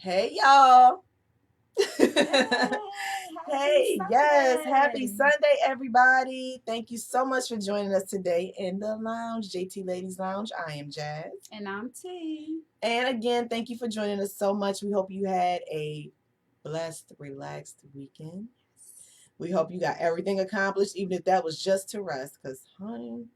Hey, y'all. Hey, Yes, happy Sunday, everybody. Thank you so much for joining us today in the lounge, JT Ladies Lounge. I am Jazz. And I'm T. And again, thank you for joining us so much. We hope you had a blessed, relaxed weekend. We hope you got everything accomplished, even if that was just to rest, because, honey,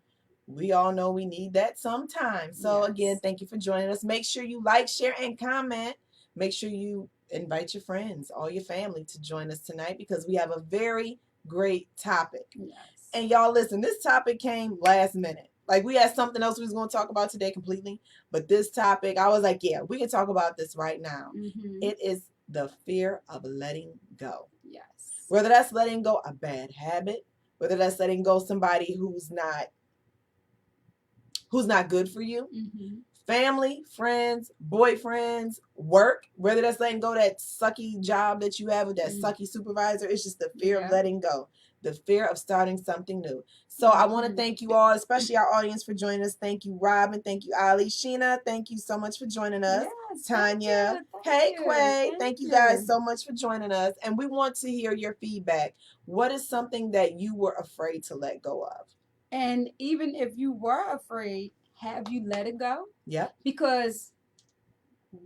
we all know we need that sometimes. So, again, thank you for joining us. Make sure you like, share, and comment. Make sure you invite your friends, all your family to join us tonight because we have a very great topic. Yes. And y'all, listen, this topic came last minute. Like, we had something else we was going to talk about today completely. But this topic, I was like, yeah, we can talk about this right now. Mm-hmm. It is the fear of letting go. Yes. Whether that's letting go a bad habit, whether that's letting go somebody who's not good for you, family, friends, boyfriends, work, whether that's letting go that sucky job that you have with that sucky supervisor. It's just the fear of letting go, the fear of starting something new. So I want to thank you all, especially our audience, for joining us. Thank you, Robin. Thank you, Ali. Sheena, thank you so much for joining us. Yes, Tanya. Hey, Quay. Thank you guys so much for joining us. And we want to hear your feedback. What is something that you were afraid to let go of? And even if you were afraid, have you let it go? Yep. Because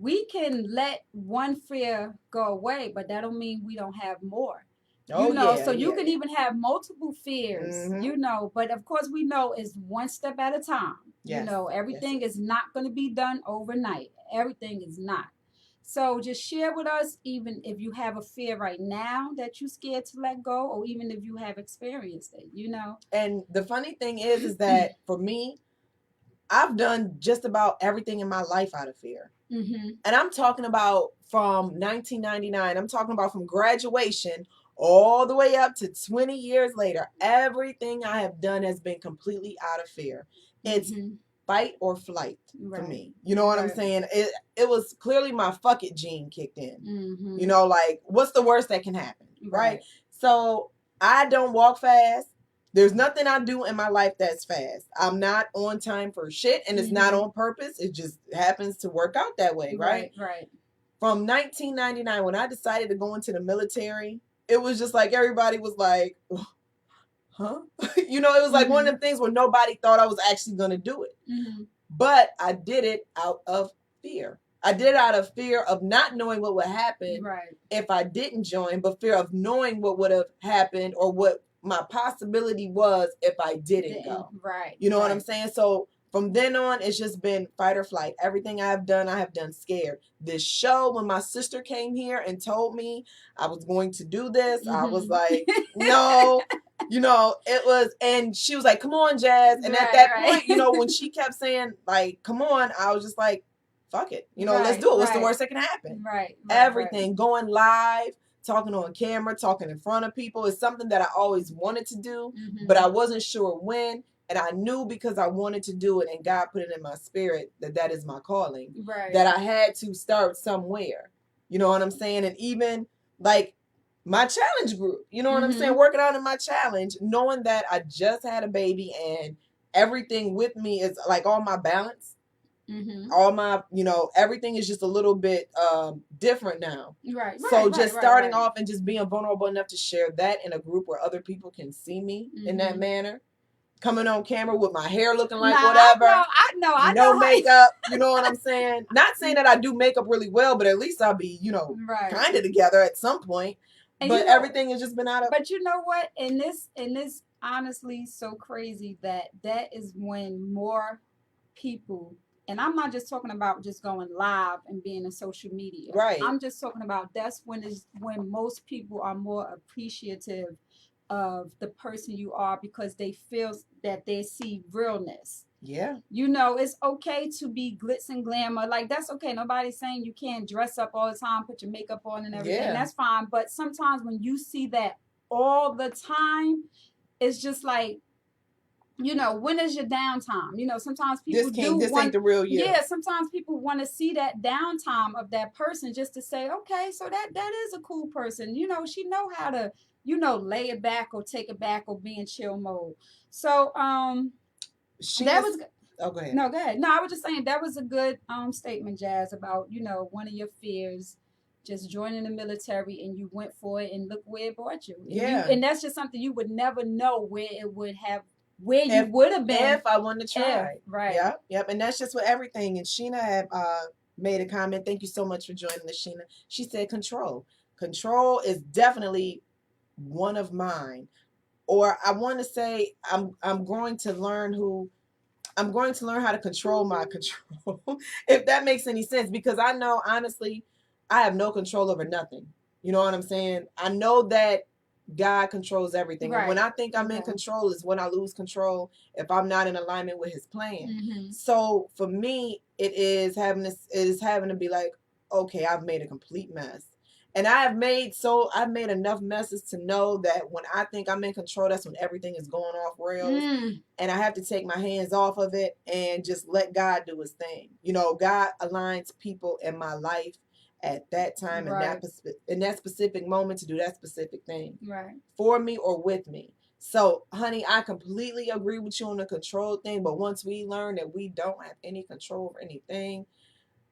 we can let one fear go away, but that don't mean we don't have more. You can even have multiple fears, but of course we know it's one step at a time. Yes. Everything is not going to be done overnight. Everything is not. So just share with us, even if you have a fear right now that you're scared to let go, or even if you have experienced it, And the funny thing is that for me, I've done just about everything in my life out of fear. And I'm talking about from 1999. I'm talking about from graduation all the way up to 20 years later. Everything I have done has been completely out of fear. It's fight or flight for me. You know what I'm saying? It was clearly my fuck it gene kicked in. Like, what's the worst that can happen? Right? So I don't walk fast. There's nothing I do in my life that's fast. I'm not on time for shit, and it's not on purpose. It just happens to work out that way, right? Right. From 1999, when I decided to go into the military, it was just like everybody was like, huh? It was like one of them things where nobody thought I was actually going to do it. But I did it out of fear. I did it out of fear of not knowing what would happen if I didn't join, but fear of knowing what would have happened or what my possibility was if I didn't go. Right. You know what I'm saying? So from then on, it's just been fight or flight. Everything I have done scared. This show, when my sister came here and told me I was going to do this, I was like, no. It was, and she was like, come on, Jazz. And at that point, when she kept saying, like, come on, I was just like, fuck it. Let's do it. What's the worst that can happen? Everything. Going live, talking on camera, talking in front of people is something that I always wanted to do, but I wasn't sure when. And I knew because I wanted to do it and God put it in my spirit that is my calling. That I had to start somewhere. You know what I'm saying? And even like my challenge group, you know what I'm saying? Working out in my challenge, knowing that I just had a baby and everything with me is like all my balance. All my, everything is just a little bit different now. So just starting off and just being vulnerable enough to share that in a group where other people can see me in that manner. Coming on camera with my hair looking like whatever. I know. No makeup. You know what I'm saying? Not saying that I do makeup really well, but at least I'll be, kind of together at some point. And but everything has just been out of. But you know what? And this honestly so crazy that is when more people. And I'm not just talking about just going live and being in social media. Right. I'm just talking about that's when most people are more appreciative of the person you are because they feel that they see realness. Yeah. It's okay to be glitz and glamour. Like, that's okay. Nobody's saying you can't dress up all the time, put your makeup on and everything. Yeah. That's fine. But sometimes when you see that all the time, it's just like, when is your downtime? Sometimes people this ain't the real you. Yeah, sometimes people want to see that downtime of that person just to say, okay, so that is a cool person. She know how to, lay it back or take it back or be in chill mode. So, was. Oh, go ahead. No, go ahead. No, I was just saying that was a good statement, Jazz, about, one of your fears just joining the military, and you went for it, and look where it brought you. Yeah. And that's just something you would never know where it would have, where you would have been if I wanted to try. Right. Yep. And that's just with everything. And Sheena had made a comment. Thank you so much for joining us, Sheena. She said control. Control is definitely one of mine. Or I want to say I'm going to learn how to control my control. If that makes any sense, because I know honestly I have no control over nothing. You know what I'm saying? I know that God controls everything. Right. And when I think I'm in control is when I lose control if I'm not in alignment with his plan. Mm-hmm. So for me, it is having to be like, okay, I've made a complete mess. And I've made enough messes to know that when I think I'm in control, that's when everything is going off rails. And I have to take my hands off of it and just let God do his thing. You know, God aligns people in my life at that time, right, in that specific moment to do that specific thing, right, for me or with me. So, honey, I completely agree with you on the control thing. But once we learn that we don't have any control over anything,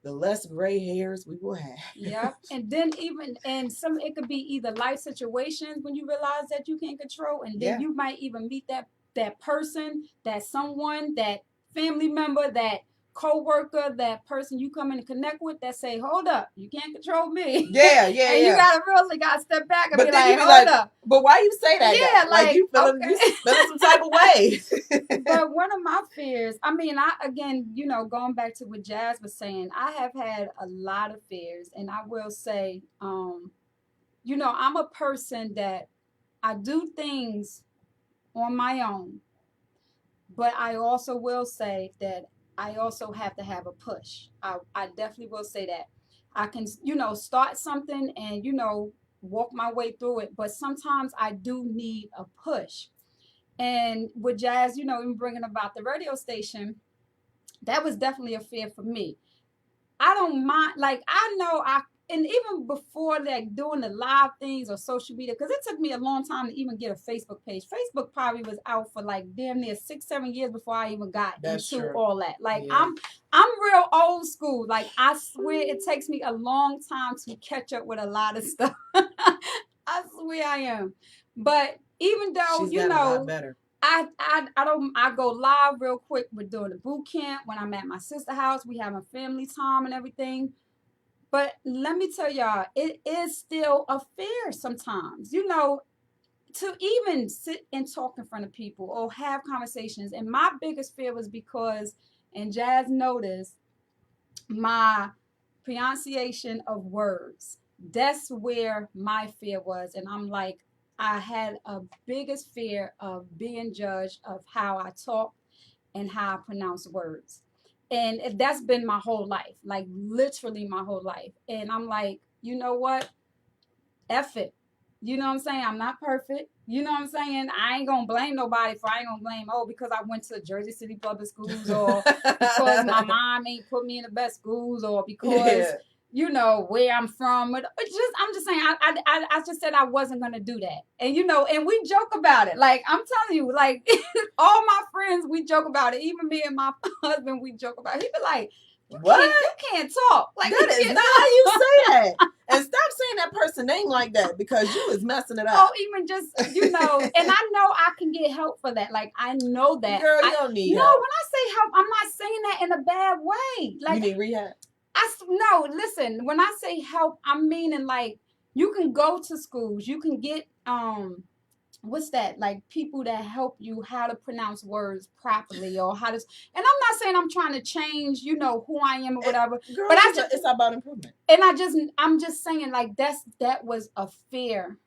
the less gray hairs we will have. Yep. And then it could be either life situations when you realize that you can't control, and then you might even meet that person, that someone, that family member, that co-worker, that person you come in and connect with that say, hold up, you can't control me. Yeah. And you gotta step back and but be like, hold up. But why you say that? Yeah, like you feeling some type of way. But one of my fears, going back to what Jazz was saying, I have had a lot of fears, and I will say, I'm a person that I do things on my own, but I also will say that I also have to have a push. I definitely will say that. I can, start something and, walk my way through it. But sometimes I do need a push. And with Jazz, even bringing about the radio station, that was definitely a fear for me. I don't mind, and even before doing the live things or social media, because it took me a long time to even get a Facebook page. Facebook probably was out for damn near 6-7 years before I even got into all that. I'm real old school. I swear it takes me a long time to catch up with a lot of stuff. I swear I am. But even though she's gotten a lot better. I go live real quick. We're doing the boot camp when I'm at my sister's house. We having family time and everything. But let me tell y'all, it is still a fear sometimes, to even sit and talk in front of people or have conversations. And my biggest fear was because, and Jazz noticed, my pronunciation of words. That's where my fear was. And I'm like, I had a biggest fear of being judged of how I talk and how I pronounce words. And that's been my whole life, literally my whole life. And I'm like, you know what? F it. You know what I'm saying? I'm not perfect. You know what I'm saying? I ain't going to blame nobody I ain't going to blame, because I went to Jersey City public schools, or because my mom ain't put me in the best schools, or because, where I'm from. But I'm just saying, I just said I wasn't going to do that. And, and we joke about it. I'm telling you, all my friends, we joke about it. Even me and my husband, we joke about it. He be like, you can't talk. That is not how you say that. And stop saying that person's name like that, because you is messing it up. Oh, even just, and I know I can get help for that. I know that. Girl, you don't need help. No, when I say help, I'm not saying that in a bad way. You need rehab? No, listen, when I say help, I'm meaning you can go to schools, you can get, what's that? People that help you how to pronounce words properly, or how to. And I'm not saying I'm trying to change, who I am or whatever. Girl, but it's about improvement. And I'm just saying, that was a fear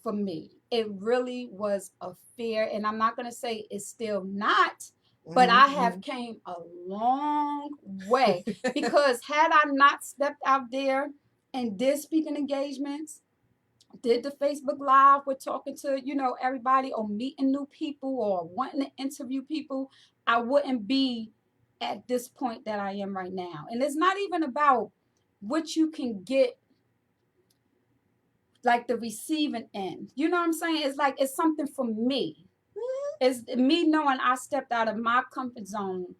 for me. It really was a fear, and I'm not gonna say it's still not. But I have came a long way, because had I not stepped out there and did speaking engagements, did the Facebook Live with talking to, everybody, or meeting new people, or wanting to interview people, I wouldn't be at this point that I am right now. And it's not even about what you can get, the receiving end. You know what I'm saying? It's something for me. It's me knowing I stepped out of my comfort zone,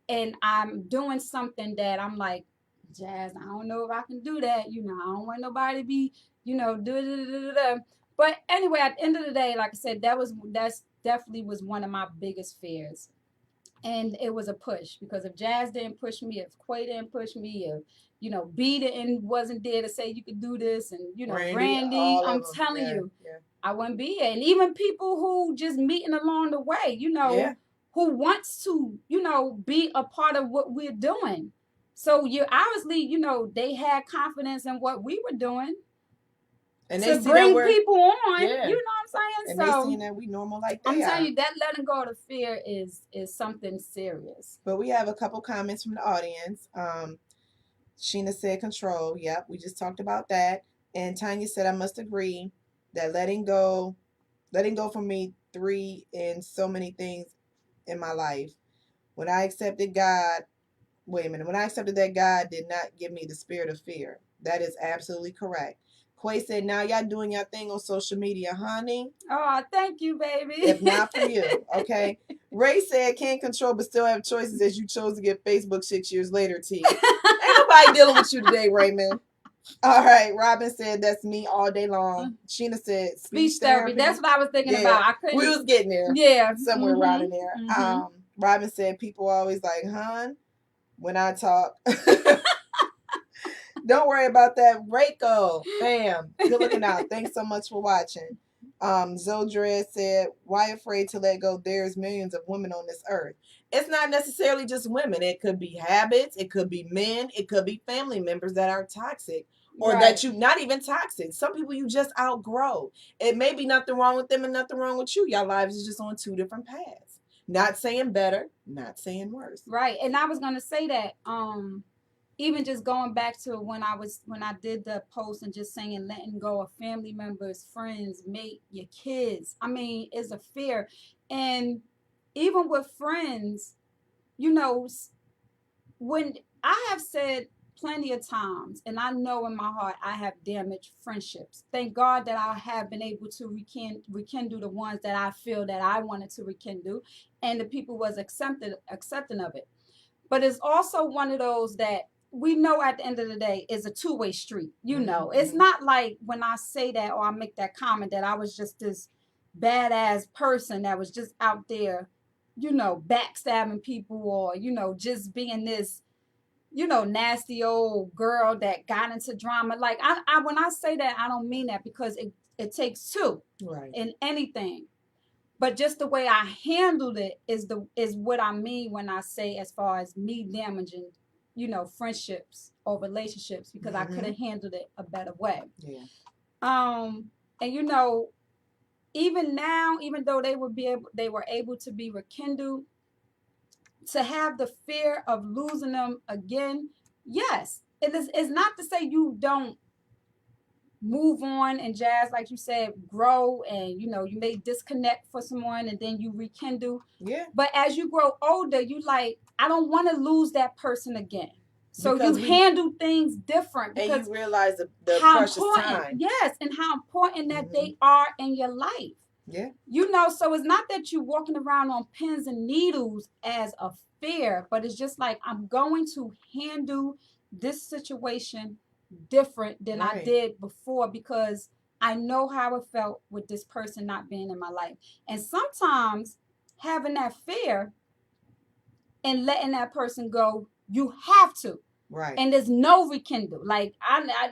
and I'm doing something that I'm like, Jazz, I don't know if I can do that. You know, I don't want nobody to be, you know, do. But anyway, at the end of the day, like I said, that's definitely was one of my biggest fears. And it was a push, because if Jazz didn't push me, if Quay didn't push me, if, you know, B wasn't there to say you could do this, and, you know, Randy, I'm telling you, I wouldn't be here. And even people who just meeting along the way, you know, who wants to, you know, be a part of what we're doing. So you obviously, you know, they had confidence in what we were doing. And to bring people on, you know what I'm saying? And they seeing that we normal like they I'm telling you, that letting go of the fear is something serious. But we have a couple comments from the audience. Sheena said control. Yep, we just talked about that. And Tanya said, I must agree that letting go for me 3 in so many things in my life. When I accepted that God did not give me the spirit of fear. That is absolutely correct. Quay said, now y'all doing your thing on social media, honey. Oh, thank you, baby. If not for you, okay. Ray said, can't control but still have choices as you chose to get Facebook 6 years later, T. Ain't nobody dealing with you today, Raymond. All right. Robin said, that's me all day long. Sheena said, speech therapy. That's what I was thinking about. I couldn't. We was getting there. Yeah. Somewhere around in there. Robin said, people always like, hon, when I talk. Don't worry about that. Rayco. Bam. Good looking out. Thanks so much for watching. Zodred said, why afraid to let go? There's millions of women on this earth. It's not necessarily just women. It could be habits. It could be men. It could be family members that are toxic, or that you not even toxic. Some people you just outgrow. It may be nothing wrong with them and nothing wrong with you. Your lives is just on 2 different paths. Not saying better, not saying worse. Right. And I was going to say that, even just going back to when I did the post and just saying letting go of family members, friends, mate, your kids. I mean, it's a fear. And even with friends, you know, when I have said plenty of times, and I know in my heart I have damaged friendships. Thank God that I have been able to rekindle the ones that I feel that I wanted to rekindle, and the people was accepting of it. But it's also one of those that we know at the end of the day is a two-way street. You know, it's not like when I say that or I make that comment that I was just this badass person that was just out there, you know, backstabbing people, or, you know, just being this, you know, nasty old girl that got into drama. Like I when I say that, I don't mean that, because it takes 2 in anything. But just the way I handled it is what I mean when I say as far as me damaging, you know, friendships or relationships, because I could have handled it a better way. Yeah. And you know, even now, even though they were able to be rekindled, to have the fear of losing them again, yes, it's not to say you don't move on and Jazz, like you said, grow, and, you know, you may disconnect for someone and then you rekindle. Yeah. But as you grow older, you like, I don't want to lose that person again. So because you handle things different, because and you realize the precious time. Yes, and how important that they are in your life. Yeah. You know, so it's not that you're walking around on pins and needles as a fear, but it's just like, I'm going to handle this situation different than I did before, because I know how it felt with this person not being in my life. And sometimes having that fear and letting that person go, you have to. Right. And there's no rekindle. Like,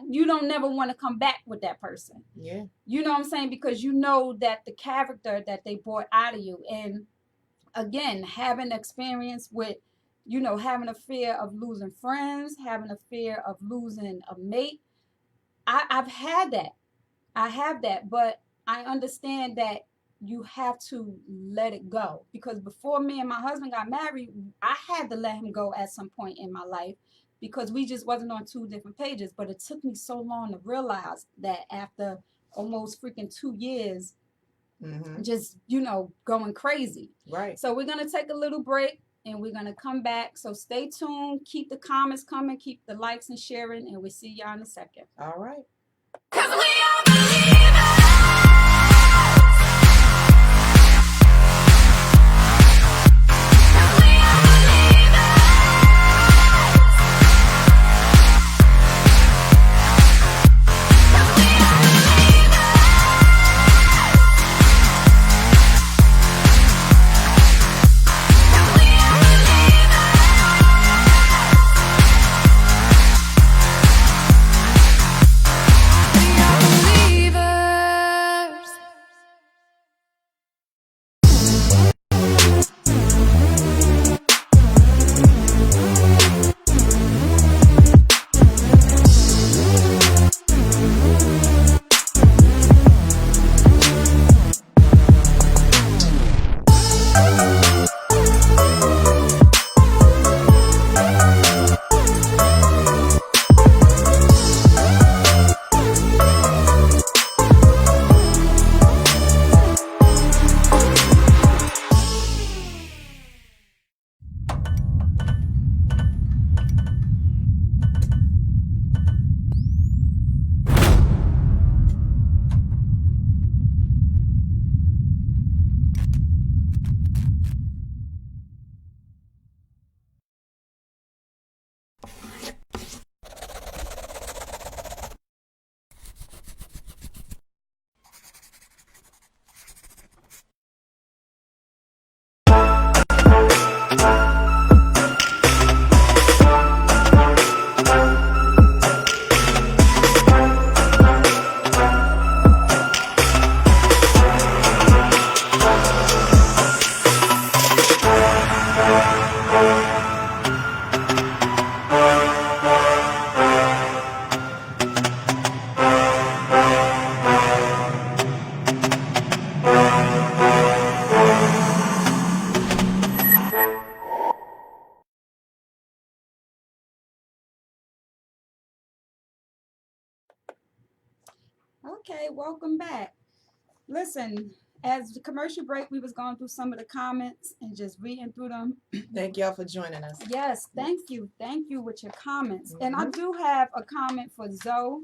you don't never want to come back with that person. Yeah. You know what I'm saying? Because you know that the character that they brought out of you. And again, having experience with, you know, having a fear of losing friends, having a fear of losing a mate. I've had that. I have that. But I understand that you have to let it go. Because before me and my husband got married, I had to let him go at some point in my life, because we just wasn't on 2 different pages. But it took me so long to realize that after almost freaking 2 years, just, you know, going crazy. Right. So we're going to take a little break and we're going to come back. So stay tuned. Keep the comments coming. Keep the likes and sharing. And we'll see y'all in a second. All right. 'Cause we are believers. Okay, welcome back. Listen, as the commercial break, we was going through some of the comments and just reading through them. Thank y'all for joining us. Yes, thank you. Thank you with your comments. And I do have a comment for Zoe.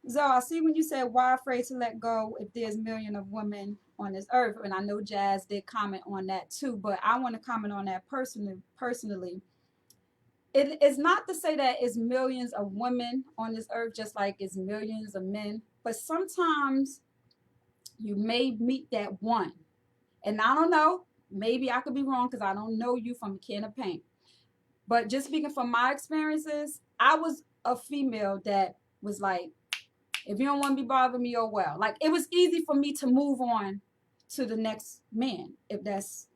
Zoe, I see when you said, why afraid to let go if there's millions of women on this earth? And I know Jazz did comment on that too, but I want to comment on that personally. It's not to say that it's millions of women on this earth, just like it's millions of men, but sometimes you may meet that one. And I don't know, maybe I could be wrong because I don't know you from a can of paint. But just speaking from my experiences, I was a female that was like, if you don't want to be bothering me, oh well. Like, it was easy for me to move on to the next man, if that's,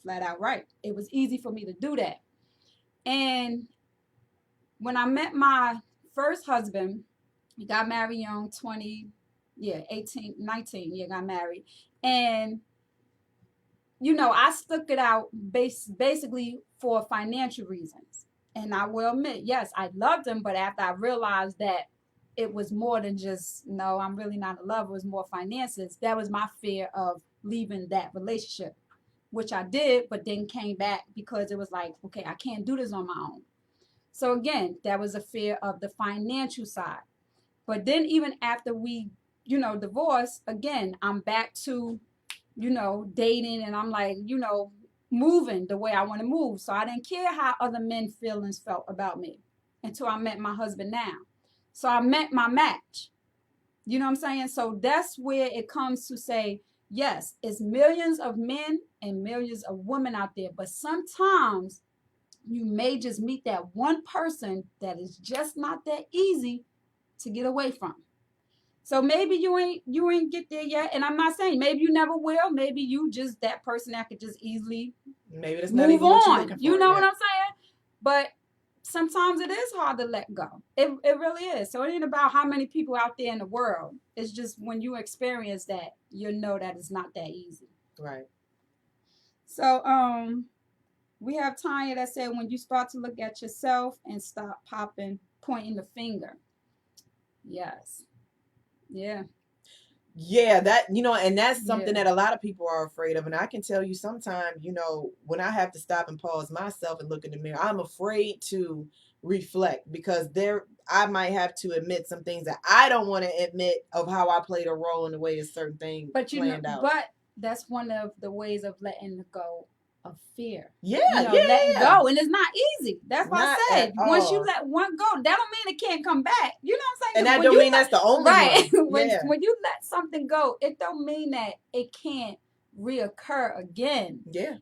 flat out right. It was easy for me to do that. And when I met my first husband, he got married young, 19, got married. And, I stuck it out basically for financial reasons. And I will admit, yes, I loved him, but after I realized that it was more than just, no, I'm really not in love, it was more finances, that was my fear of leaving that relationship, which I did, but then came back because it was like, okay, I can't do this on my own. So again, that was a fear of the financial side. But then even after we, divorced, again, I'm back to, dating, and I'm like, moving the way I want to move. So I didn't care how other men's feelings felt about me until I met my husband now. So I met my match. You know what I'm saying? So that's where it comes to say, yes, it's millions of men and millions of women out there, but sometimes you may just meet that one person that is just not that easy to get away from. So maybe you ain't get there yet, and I'm not saying maybe you never will. Maybe you just that person that could just easily maybe that's move not even on. what you're looking for, you know what I'm saying? But sometimes it is hard to let go. It really is. So it ain't about how many people out there in the world. It's just when you experience that, you know that it's not that easy. Right. So we have Tanya that said, when you start to look at yourself and stop pointing the finger. Yes. Yeah. Yeah, that, and that's something that a lot of people are afraid of. And I can tell you sometimes, when I have to stop and pause myself and look in the mirror, I'm afraid to reflect because I might have to admit some things that I don't want to admit of how I played a role in the way a certain thing planned out. But that's one of the ways of letting go of fear. Yeah, letting go. And it's not easy. That's why I said, once you let one go, that don't mean it can't come back. You know what I'm saying? And that don't mean that's the only one. When you let something go, it don't mean that it can't reoccur again. Yeah.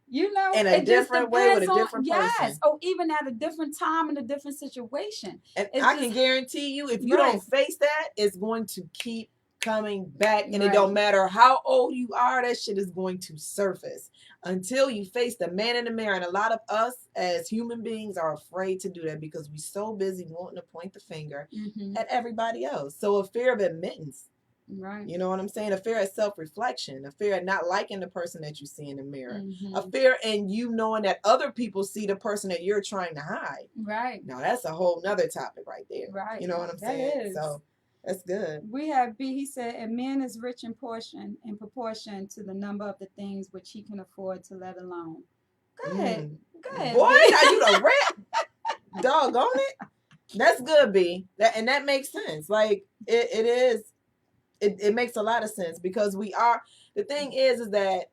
In a different way with a different person. Yes. Or even at a different time in a different situation. And I can guarantee you, if you don't face that, it's going to keep coming back, and it don't matter how old you are, that shit is going to surface until you face the man in the mirror. And a lot of us as human beings are afraid to do that because we're so busy wanting to point the finger at everybody else. So a fear of admittance, you know what I'm saying? A fear of self-reflection, a fear of not liking the person that you see in the mirror, a fear in you knowing that other people see the person that you're trying to hide. Right. Now that's a whole nother topic right there. Right. You know what I'm saying? So that's good. We have B. He said, a man is rich in proportion to the number of the things which he can afford to let alone. Go ahead. Go ahead. Boy, are you the rap? Doggone it. That's good, B. That makes sense. Like it is. It makes a lot of sense because the thing is that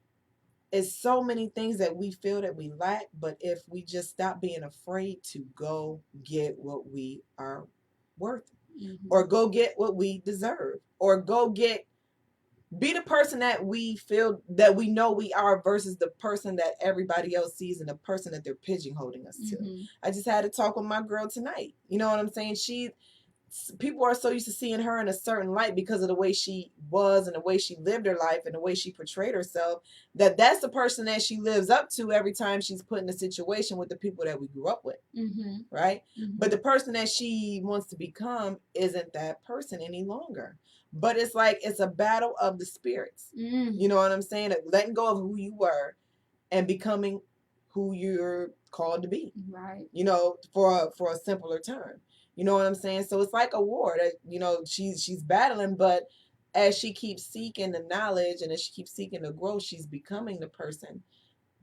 it's so many things that we feel that we lack, but if we just stop being afraid to go get what we are worth, or go get what we deserve, or be the person that we feel that we know we are versus the person that everybody else sees and the person that they're pigeonholing us to. I just had to talk with my girl tonight. You know what I'm saying? People are so used to seeing her in a certain light because of the way she was and the way she lived her life and the way she portrayed herself, that's the person that she lives up to every time she's put in a situation with the people that we grew up with. Right? But the person that she wants to become isn't that person any longer. But it's like it's a battle of the spirits. You know what I'm saying? Letting go of who you were and becoming who you're called to be. Right. For a simpler term. You know what I'm saying? So it's like a war that, you know, she's battling, but as she keeps seeking the knowledge and as she keeps seeking the growth, she's becoming the person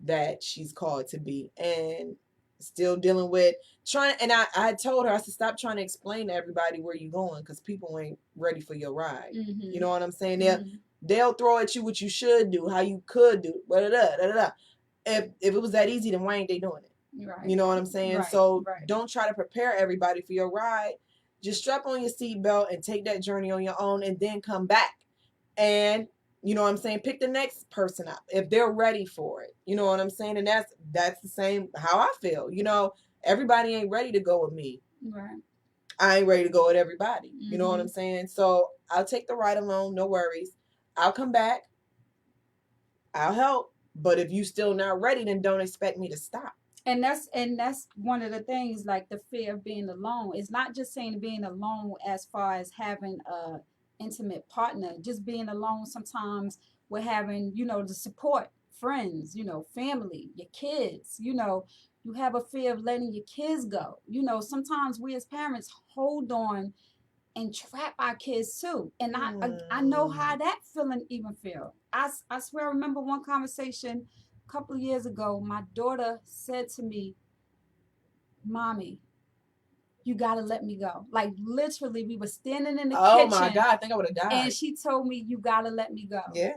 that she's called to be. And still dealing with trying, and I told her, I said, stop trying to explain to everybody where you're going, because people ain't ready for your ride. You know what I'm saying? They'll throw at you what you should do, how you could do, if it was that easy, then why ain't they doing it? Right. You know what I'm saying? Right. So Right. don't try to prepare everybody for your ride. Just strap on your seatbelt and take that journey on your own, and then come back. And you know what I'm saying? Pick the next person up if they're ready for it. You know what I'm saying? And that's the same how I feel. You know, everybody ain't ready to go with me. Right. I ain't ready to go with everybody. You know what I'm saying? So I'll take the ride alone. No worries. I'll come back. I'll help. But if you still not ready, then don't expect me to stop. And that's one of the things, like the fear of being alone. It's not just saying being alone as far as having a intimate partner, just being alone. Sometimes we're having, you know, the support, friends, you know, family, your kids, you know, you have a fear of letting your kids go. You know, sometimes we as parents hold on and trap our kids too. And I know how that feeling even feel. I swear I remember one conversation a couple of years ago. My daughter said to me, "Mommy, you gotta let me go." Like literally, we were standing in the kitchen. Oh my God, I think I would have died. And she told me, "You gotta let me go." Yeah.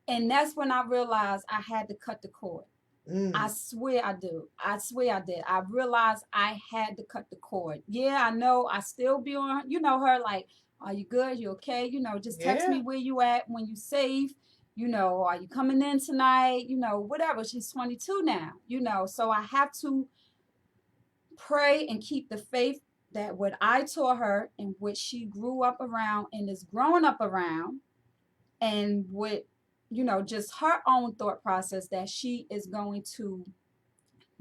And that's when I realized I had to cut the cord. I swear I do. I swear I did. I realized I had to cut the cord. Yeah, I know. I still be on, you know, her like, "Are you good? You okay? You know, just text me where you at when you safe. You know, are you coming in tonight? You know, whatever." She's 22 now, you know, so I have to pray and keep the faith that what I taught her and what she grew up around and is growing up around, and what, you know, just her own thought process, that she is going to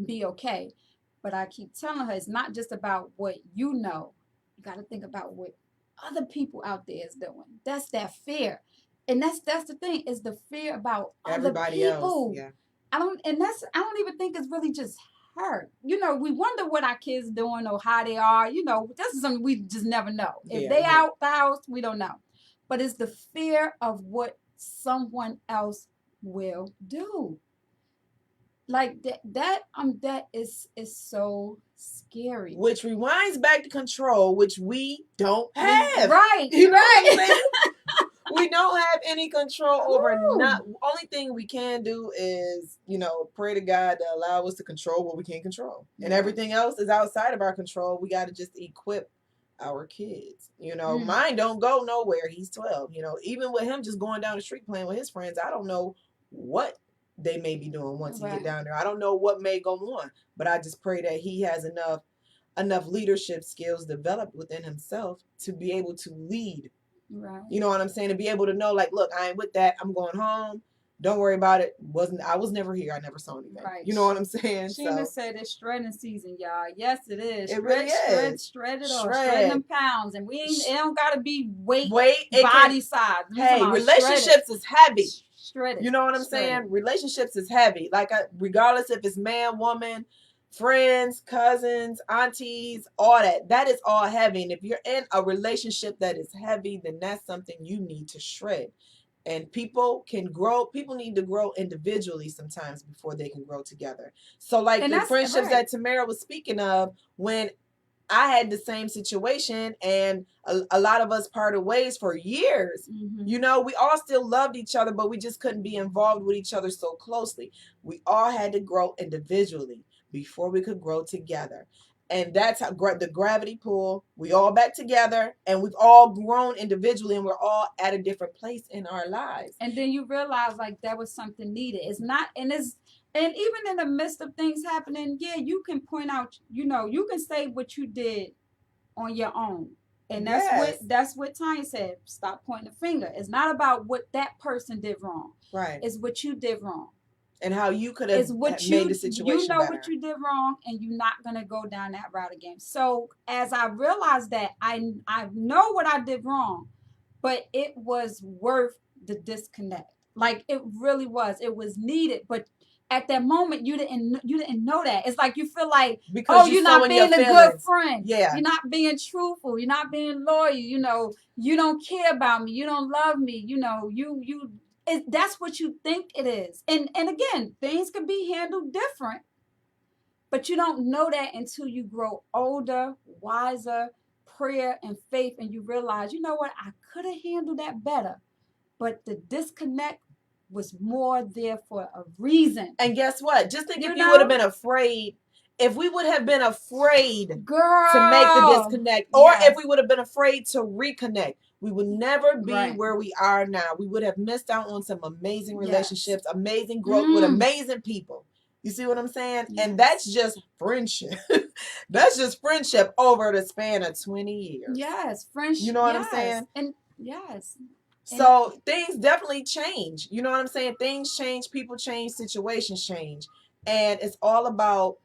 be okay. But I keep telling her, it's not just about what you know. You got to think about what other people out there is doing. That's that fear. And that's the thing, is the fear about everybody other people. else. Yeah. I don't even think it's really just her. You know, we wonder what our kids doing or how they are. You know, this is something we just never know. If they out the house, we don't know. But it's the fear of what someone else will do. Like that is so scary. Which rewinds back to control, which we don't have. Right. You know right. what I'm saying? We don't have any control over only thing we can do is, you know, pray to God to allow us to control what we can't control. And everything else is outside of our control. We got to just equip our kids. You know, mine don't go nowhere. He's 12. You know, even with him just going down the street playing with his friends, I don't know what they may be doing once he get down there. I don't know what may go on, but I just pray that he has enough leadership skills developed within himself to be able to lead. Right. You know what I'm saying? To be able to know, like, look, I ain't with that. I'm going home. Don't worry about it. I was never here. I never saw anything. Right. You know what I'm saying? Sheena said it's shredding season, y'all. Yes, it is. It really is. Shred it off. Shred them pounds. And it don't gotta be weight body size. Hey, relationships is heavy. Shred it. You know what I'm saying? Relationships is heavy. Like, regardless if it's man, woman, friends, cousins, aunties, all that is all heavy. And if you're in a relationship that is heavy, then that's something you need to shred. And people need to grow individually sometimes before they can grow together. So like the friendships that Tarmara was speaking of, when I had the same situation and a lot of us parted ways for years. You know, we all still loved each other, but we just couldn't be involved with each other so closely. We all had to grow individually before we could grow together. And that's how the gravity pull, we all back together, and we've all grown individually, and we're all at a different place in our lives. And then you realize, like, that was something needed. It's not, and even in the midst of things happening, you can point out, you know, you can say what you did on your own. And that's what Tanya said. Stop pointing the finger. It's not about what that person did wrong. Right. It's what you did wrong. And how you could have made the situation You know better. what you did wrong, and you're not going to go down that route again. So as I realized that, I know what I did wrong, but it was worth the disconnect. Like it really was. It was needed, but at that moment you didn't know that. It's like you feel like, because you're not being a good friend. Yeah. You're not being truthful. You're not being loyal. You know, you don't care about me. You don't love me. You know, that's what you think it is. And again, things can be handled different, but you don't know that until you grow older, wiser, prayer and faith, and you realize, you know what, I could have handled that better, but the disconnect was more there for a reason. And guess what? Just think if you would have been afraid, if we would have been afraid, girl, to make the disconnect, or if we would have been afraid to reconnect, we would never be where we are now. We would have missed out on some amazing relationships, amazing growth with amazing people. You see what I'm saying? Yes. And that's just friendship. That's just friendship over the span of 20 years. Yes, friendship. You know what I'm saying? And yes. So things definitely change. You know what I'm saying? Things change, people change, situations change. And it's all about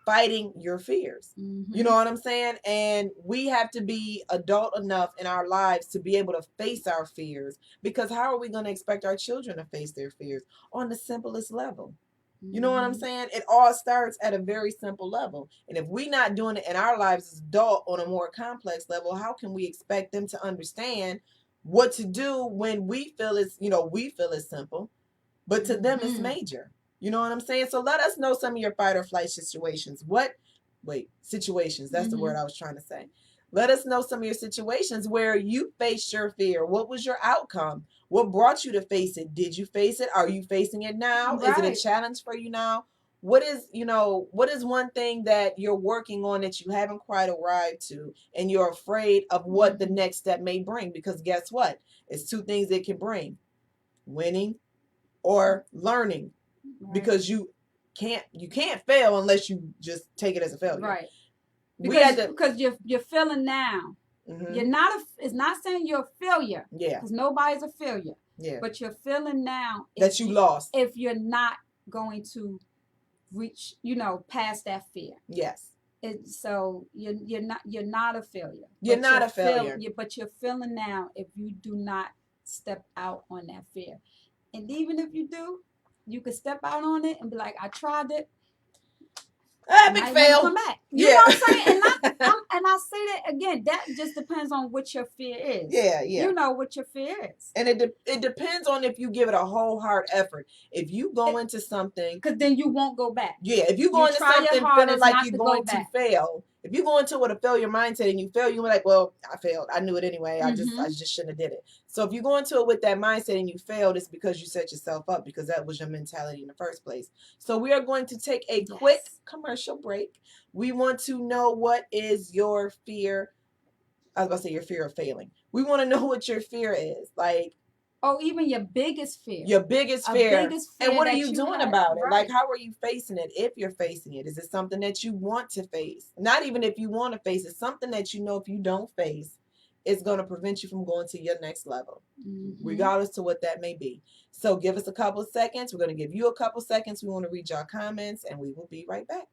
fighting your fears. Mm-hmm. You know what I'm saying? And we have to be adult enough in our lives to be able to face our fears. Because how are we going to expect our children to face their fears? On the simplest level. You know what I'm saying? It all starts at a very simple level. And if we're not doing it in our lives as adults on a more complex level, how can we expect them to understand what to do when we feel it's simple, but to them it's major. You know what I'm saying? So let us know some of your fight or flight situations. Situations. That's the word I was trying to say. Let us know some of your situations where you faced your fear. What was your outcome? What brought you to face it? Did you face it? Are you facing it now? Right. Is it a challenge for you now? What is one thing that you're working on that you haven't quite arrived to, and you're afraid of what the next step may bring? Because guess what? It's two things it can bring: winning or learning. Right. Because you can't fail unless you just take it as a failure. Right. Because you're feeling now. Mm-hmm. It's not saying you're a failure. Yeah. Because nobody's a failure. Yeah. But you're feeling now that you lost if you're not going to reach, past that fear. Yes. So you're not a failure. You're not a failure. But you're feeling now if you do not step out on that fear. And even if you do, you could step out on it and be like, I tried it. Big fail. Come back. You know what I'm saying? And I say that again. That just depends on what your fear is. Yeah, yeah. You know what your fear is. And it depends on if you give it a whole heart effort. If you go into something, because then you won't go back. Yeah, if you go into something feeling like you're going to fail, if you go into it with a failure mindset and you fail, you're like, well, I failed. I knew it anyway. I just shouldn't have did it. So if you go into it with that mindset and you failed, it's because you set yourself up, because that was your mentality in the first place. So we are going to take a quick commercial break. We want to know, what is your fear? I was about to say your fear of failing. We want to know what your fear is. Like, even your biggest fear. Your biggest fear. And what are you doing about it? Right. Like, how are you facing it? If you're facing it, is it something that you want to face? Not even if you want to face it, something that you know if you don't face, it's going to prevent you from going to your next level, regardless to what that may be. So give us a couple of seconds. We're going to give you a couple seconds. We want to read your comments, and we will be right back.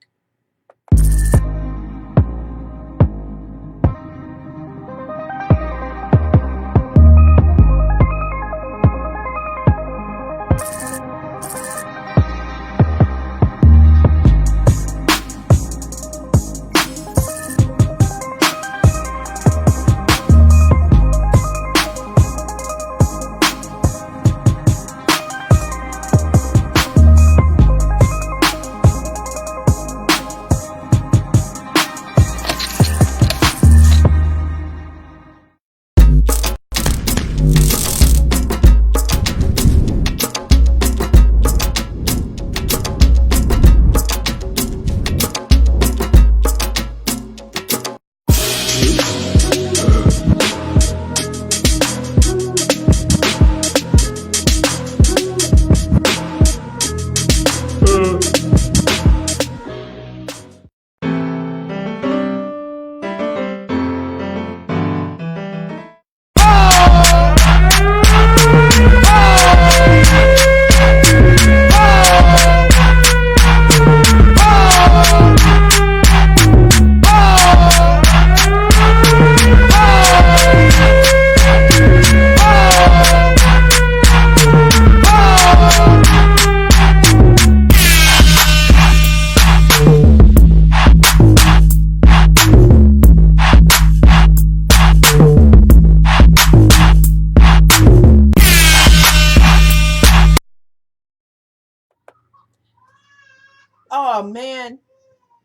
Oh man,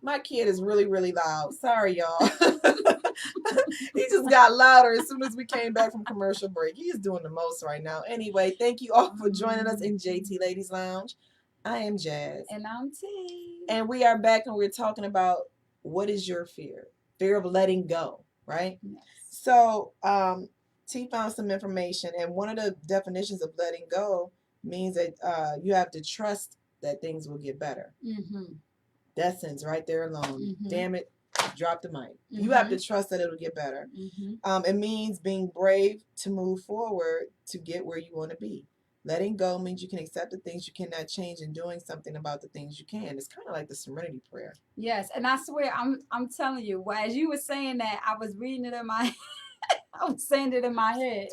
my kid is really, really loud. Sorry, y'all. He just got louder as soon as we came back from commercial break. He is doing the most right now. Anyway, thank you all for joining us in JT Ladies Lounge. I am Jazz. And I'm T. And we are back and we're talking about what is your fear? Fear of letting go, right? Yes. So, T found some information, and one of the definitions of letting go means that you have to trust that things will get better. Mm-hmm. That sentence right there alone. Mm-hmm. Damn it, drop the mic. Mm-hmm. You have to trust that it'll get better. Mm-hmm. It means being brave to move forward to get where you want to be. Letting go means you can accept the things you cannot change and doing something about the things you can. It's kind of like the serenity prayer. Yes, and I swear, I'm telling you, as you were saying that, I was reading it in my, I was saying it in my head.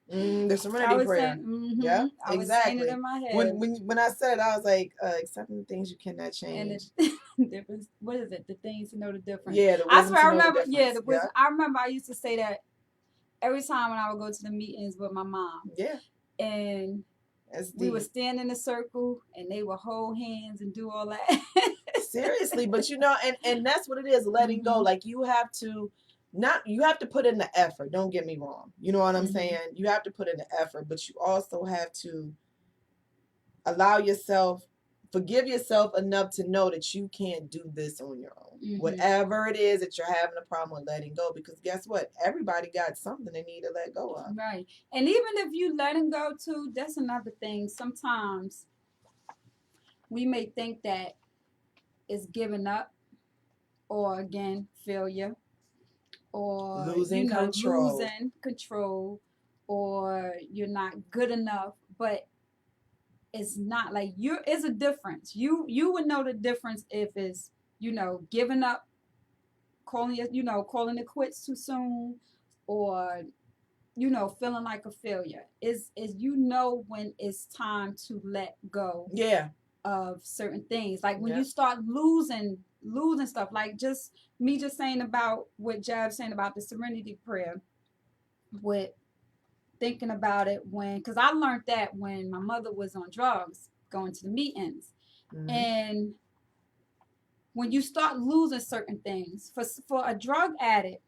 The serenity prayer. Saying, yeah, I exactly. was saying it in my head. When I said it, I was like, accepting the things you cannot change. And the difference. What is it? The things to know the difference. Yeah, I swear, I remember. Yeah, the wisdom. I remember I used to say that every time when I would go to the meetings with my mom. Yeah. And we would stand in a circle, and they would hold hands and do all that. Seriously, but and that's what it is, letting go. Like you have to put in the effort. Don't get me wrong. You know what I'm saying? You have to put in the effort, but you also have to forgive yourself enough to know that you can't do this on your own. Whatever it is that you're having a problem with letting go, because guess what? Everybody got something they need to let go of. Right. And even if you letting go too, that's another thing. Sometimes we may think that it's giving up, or again, failure, or losing control, or you're not good enough. But it's not like it's a difference. You would know the difference if it's, giving up, calling it quits too soon, or, feeling like a failure. Is when it's time to let go. Yeah. Of certain things. Like when you start losing stuff, like just saying about what Jab's saying about the serenity prayer, with thinking about it because I learned that when my mother was on drugs, going to the meetings. And when you start losing certain things, for a drug addict,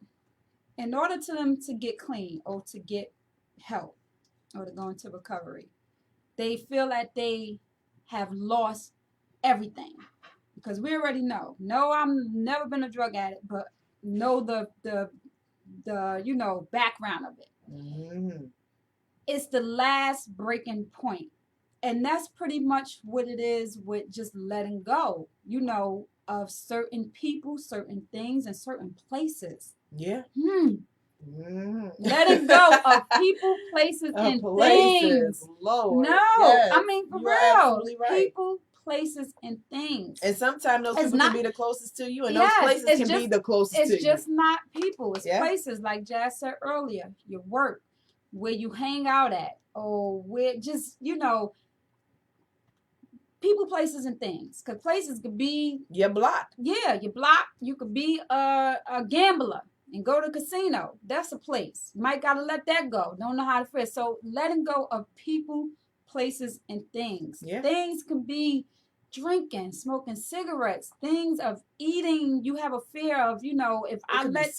in order to them to get clean or to get help or to go into recovery, they feel that they have lost everything, because we already know. No, I've never been a drug addict, but know the background of it. It's the last breaking point, and that's pretty much what it is with just letting go, of certain people, certain things, and certain places. Yeah. Letting go of people, places, and things. Lord. No, yes. I mean, for real. Right. People, places, and things. And sometimes those people can be the closest to you, and those places can be the closest to you. It's just not people. It's places, like Jazz said earlier, your work, where you hang out at, or where just, people, places, and things. Because places could be your block. Yeah, your block. You could be a gambler and go to a casino. That's a place. You might got to let that go. Don't know how to fit. So letting go of people, places, and things. Yeah. Things can be drinking, smoking cigarettes, things of eating. You have a fear of, if I let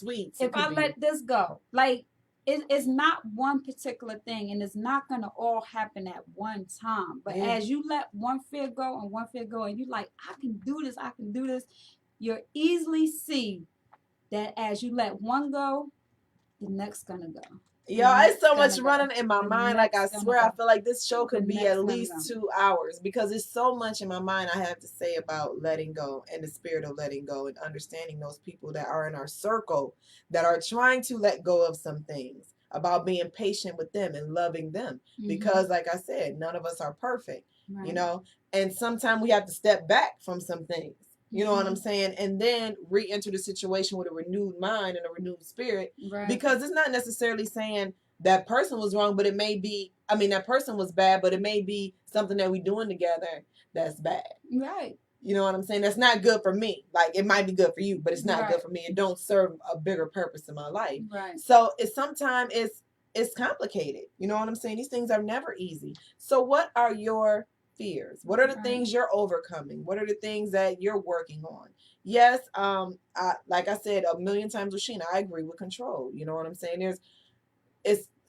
this go. Like, it's not one particular thing, and it's not going to all happen at one time. But as you let one fear go, and you like, I can do this, you'll easily see that as you let one go, the next gonna go. Yo, it's so much running in my mind. Like, I swear, I feel like this show could be at least 2 hours, because there's so much in my mind I have to say about letting go and the spirit of letting go, and understanding those people that are in our circle that are trying to let go of some things, about being patient with them and loving them. Because, like I said, none of us are perfect, and sometimes we have to step back from some things. You know what I'm saying? And then re-enter the situation with a renewed mind and a renewed spirit. Right. Because it's not necessarily saying that person was wrong, but it may be, that person was bad, but it may be something that we're doing together that's bad. Right. You know what I'm saying? That's not good for me. Like, it might be good for you, but it's not good for me. It don't serve a bigger purpose in my life. Right. So sometimes it's complicated. You know what I'm saying? These things are never easy. So what are your fears? What are the things you're overcoming? What are the things that you're working on? Yes, like I said a million times with Sheena, I agree with control. You know what I'm saying?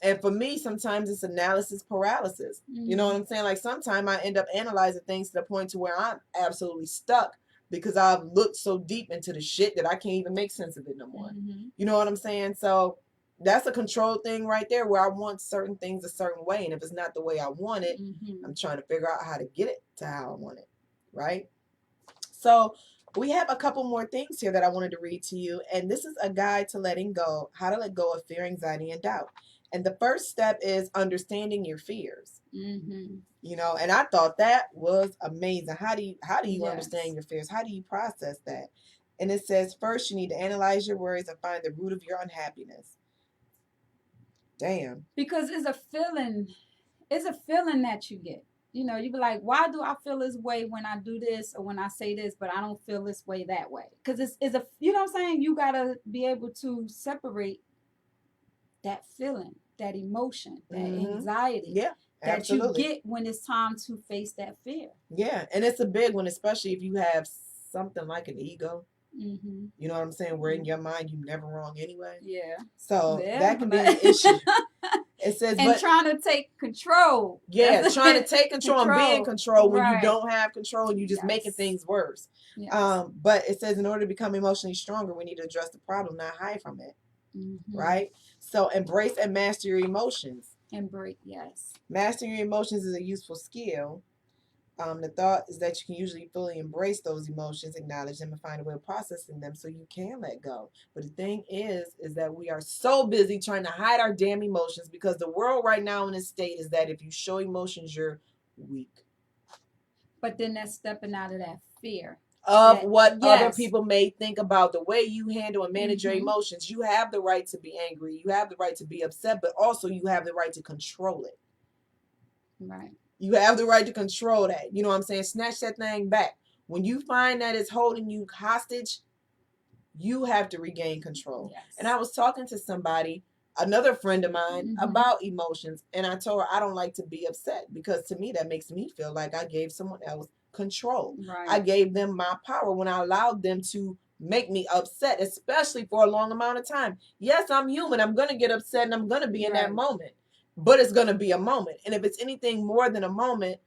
And for me, sometimes it's analysis paralysis. You know what I'm saying? Like sometimes I end up analyzing things to the point to where I'm absolutely stuck because I've looked so deep into the shit that I can't even make sense of it no more. You know what I'm saying? So that's a control thing right there, where I want certain things a certain way, and if it's not the way I want it, I'm trying to figure out how to get it to how I want it, right? So we have a couple more things here that I wanted to read to you, and this is a guide to letting go, how to let go of fear, anxiety, and doubt. And the first step is understanding your fears. You know, and I thought that was amazing. How do you understand your fears? How do you process that? And it says, first, you need to analyze your worries and find the root of your unhappiness. Damn. Because it's a feeling that you get. You know, you be like, why do I feel this way when I do this or when I say this, but I don't feel this way that way? Because it's a, you know what I'm saying? You got to be able to separate that feeling, that emotion, that anxiety that absolutely. You get when it's time to face that fear. Yeah, and it's a big one, especially if you have something like an ego. You know what I'm saying? Where in your mind you're never wrong anyway. Yeah. So that can be an issue. It says, and trying to take control. Yeah, trying to take control and be in control when you don't have control and you just making things worse. But it says in order to become emotionally stronger, we need to address the problem, not hide from it. Right? So embrace and master your emotions. Mastering your emotions is a useful skill. The thought is that you can usually fully embrace those emotions, acknowledge them, and find a way of processing them so you can let go. But the thing is that we are so busy trying to hide our damn emotions because the world right now in this state is that if you show emotions, you're weak. But then that's stepping out of that fear. Of what other people may think about the way you handle and manage your emotions. You have the right to be angry. You have the right to be upset, but also you have the right to control it. Right. You have the right to control that. You know what I'm saying? Snatch that thing back. When you find that it's holding you hostage, you have to regain control. Yes. And I was talking to somebody, another friend of mine, about emotions. And I told her I don't like to be upset because to me that makes me feel like I gave someone else control. Right. I gave them my power when I allowed them to make me upset, especially for a long amount of time. Yes, I'm human. I'm going to get upset and I'm going to be in that moment. But it's going to be a moment. And if it's anything more than a moment,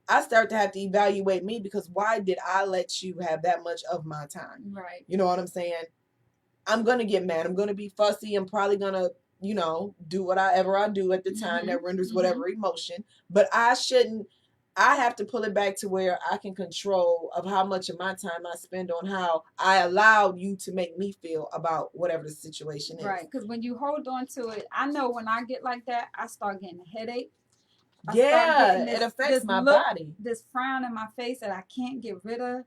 I start to have to evaluate me because why did I let you have that much of my time? Right. You know what I'm saying? I'm going to get mad. I'm going to be fussy. I'm probably going to, you know, do whatever I do at the time that renders whatever emotion. But I have to pull it back to where I can control of how much of my time I spend on how I allowed you to make me feel about whatever the situation is. Right, because when you hold on to it, I know when I get like that, I start getting a headache. It affects my body. This frown in my face that I can't get rid of.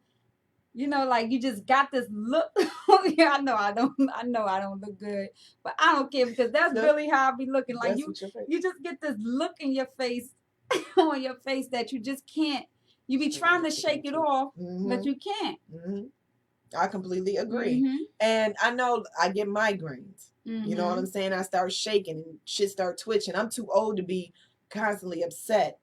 You know, like you just got this look. I know I don't look good, but I don't care because that's really how I be looking. Like you just get this look in your face. On your face that you just can't. You be trying to shake it off, but you can't. I completely agree. And I know I get migraines. You know what I'm saying? I start shaking and shit start twitching. I'm too old to be constantly upset.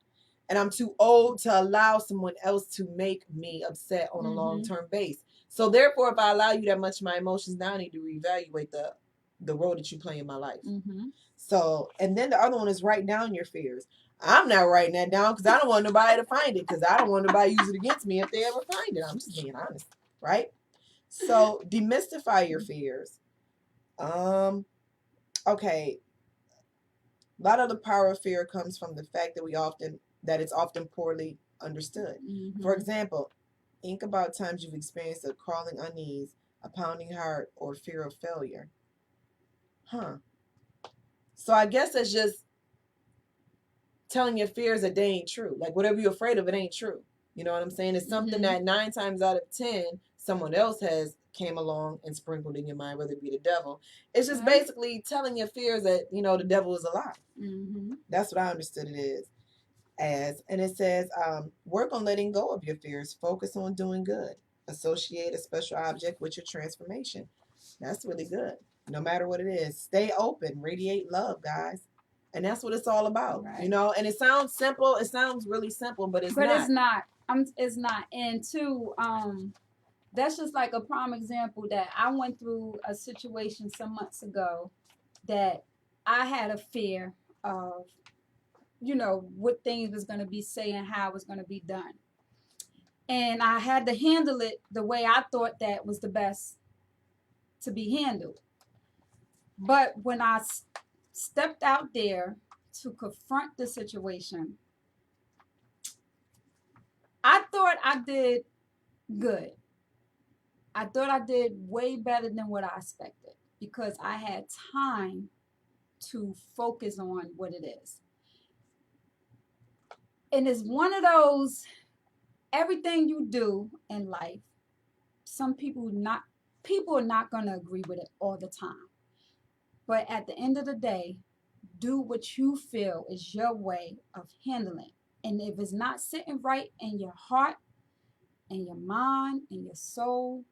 And I'm too old to allow someone else to make me upset on a long-term base. So therefore, if I allow you that much of my emotions, now I need to reevaluate the role that you play in my life. So, and then the other one is write down your fears. I'm not writing that down because I don't want nobody to find it because I don't want nobody to use it against me if they ever find it. I'm just being honest, right? So demystify your fears. Okay. A lot of the power of fear comes from the fact that it's often poorly understood. For example, think about times you've experienced a crawling unease, a pounding heart, or fear of failure. So I guess that's just telling your fears that they ain't true. Like whatever you're afraid of, it ain't true. You know what I'm saying? It's something that 9 times out of 10, someone else has came along and sprinkled in your mind, whether it be the devil. It's just basically telling your fears that, you know, the devil is a lie. That's what I understood it is as. And it says, work on letting go of your fears. Focus on doing good. Associate a special object with your transformation. That's really good. No matter what it is. Stay open. Radiate love, guys. And that's what it's all about, right. you know. And it sounds simple. It sounds really simple, but it's not. But it's not. It's not. And two, that's just like a prime example that I went through a situation some months ago that I had a fear of, you know, what things was going to be said and how it was going to be done. And I had to handle it the way I thought that was the best to be handled. But when I stepped out there to confront the situation, I thought I did good. I thought I did way better than what I expected because I had time to focus on what it is. And it's one of those, everything you do in life, some people are not going to agree with it all the time. But at the end of the day, do what you feel is your way of handling. And if it's not sitting right in your heart and your mind and your soul,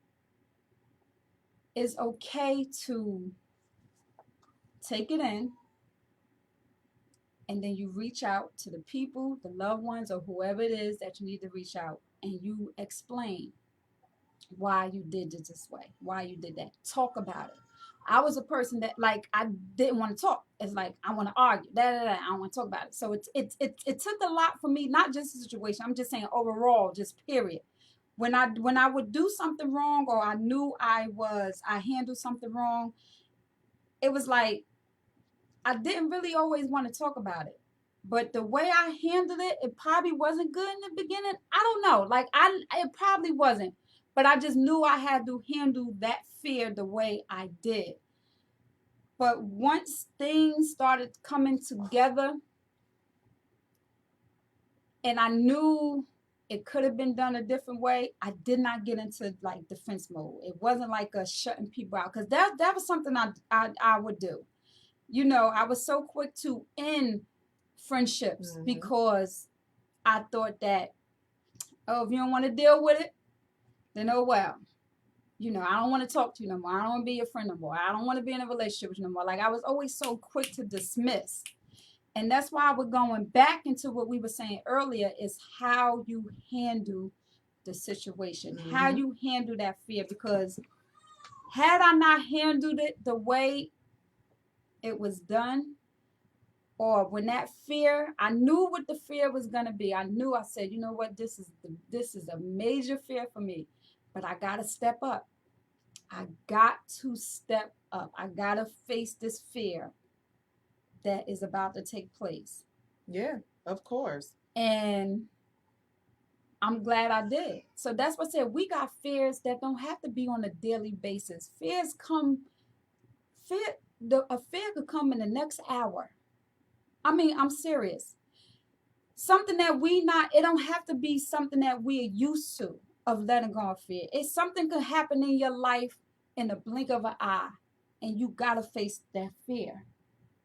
it's okay to take it in. And then you reach out to the people, the loved ones, or whoever it is that you need to reach out. And you explain why you did it this way, why you did that. Talk about it. I was a person that, like, I didn't want to talk. It's like, I want to argue. I don't want to talk about it. So it took a lot for me, not just the situation. I'm just saying overall, just period. When I would do something wrong or I knew I handled something wrong, it was like, I didn't really always want to talk about it. But the way I handled it, it probably wasn't good in the beginning. I don't know. Like, it probably wasn't. But I just knew I had to handle that fear the way I did. But once things started coming together and I knew it could have been done a different way, I did not get into like defense mode. It wasn't like a shutting people out, because that was something I would do. You know, I was so quick to end friendships because I thought that, oh, if you don't want to deal with it, then oh well. You know, I don't want to talk to you no more. I don't want to be your friend no more. I don't want to be in a relationship with you no more. Like, I was always so quick to dismiss. And that's why we're going back into what we were saying earlier, is how you handle the situation, how you handle that fear. Because had I not handled it the way it was done, or when that fear, I knew what the fear was going to be. I said, you know what, this is a major fear for me, but I got to step up. I got to step up. I got to face this fear that is about to take place. Yeah, of course. And I'm glad I did. So that's what I said. We got fears that don't have to be on a daily basis. A fear could come in the next hour. I mean, I'm serious. Something that it don't have to be something that we're used to of letting go of fear. It's something could happen in your life in the blink of an eye, and you got to face that fear.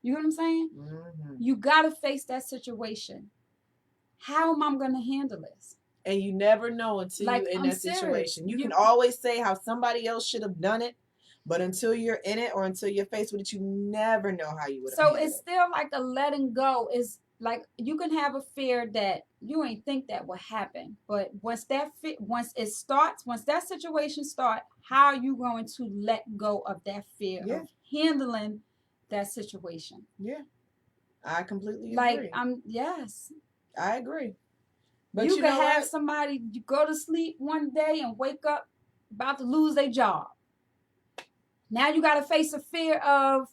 You know what I'm saying? You got to face that situation. How am I going to handle this? And you never know until you're in that situation. You can always say how somebody else should have done it, but until you're in it or until you're faced with it, you never know how you would have handled it. So it's still like a letting go. Is like, you can have a fear that you ain't think that would happen, but once that situation starts, how are you going to let go of that fear of handling that situation? Yeah, I completely agree. Like, yes, I agree. But you can have somebody, you go to sleep one day and wake up about to lose their job. Now you got to face a fear of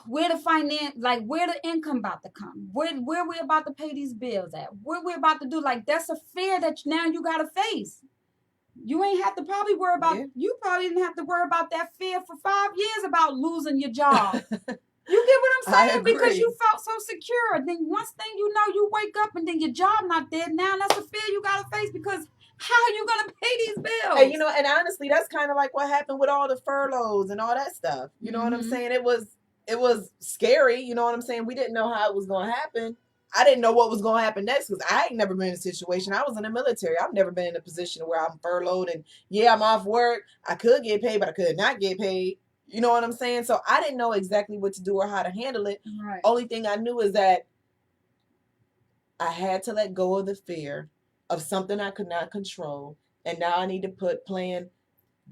where the income about to come, where we're about to pay these bills at, what we're about to do. Like, that's a fear that now you got to face. You ain't have to probably worry about, you probably didn't have to worry about that fear for 5 years about losing your job. You get what I'm saying? Because you felt so secure. Then once thing you know, you wake up and then your job not there. Now that's a fear you got to face, because how are you going to pay these bills? And, and honestly, that's kind of like what happened with all the furloughs and all that stuff. You know what I'm saying? It was scary. You know what I'm saying? We didn't know how it was going to happen. I didn't know what was going to happen next, because I ain't never been in a situation. I was in the military. I've never been in a position where I'm furloughed and I'm off work. I could get paid, but I could not get paid. You know what I'm saying? So I didn't know exactly what to do or how to handle it. Right. Only thing I knew is that I had to let go of the fear of something I could not control. And now I need to put plan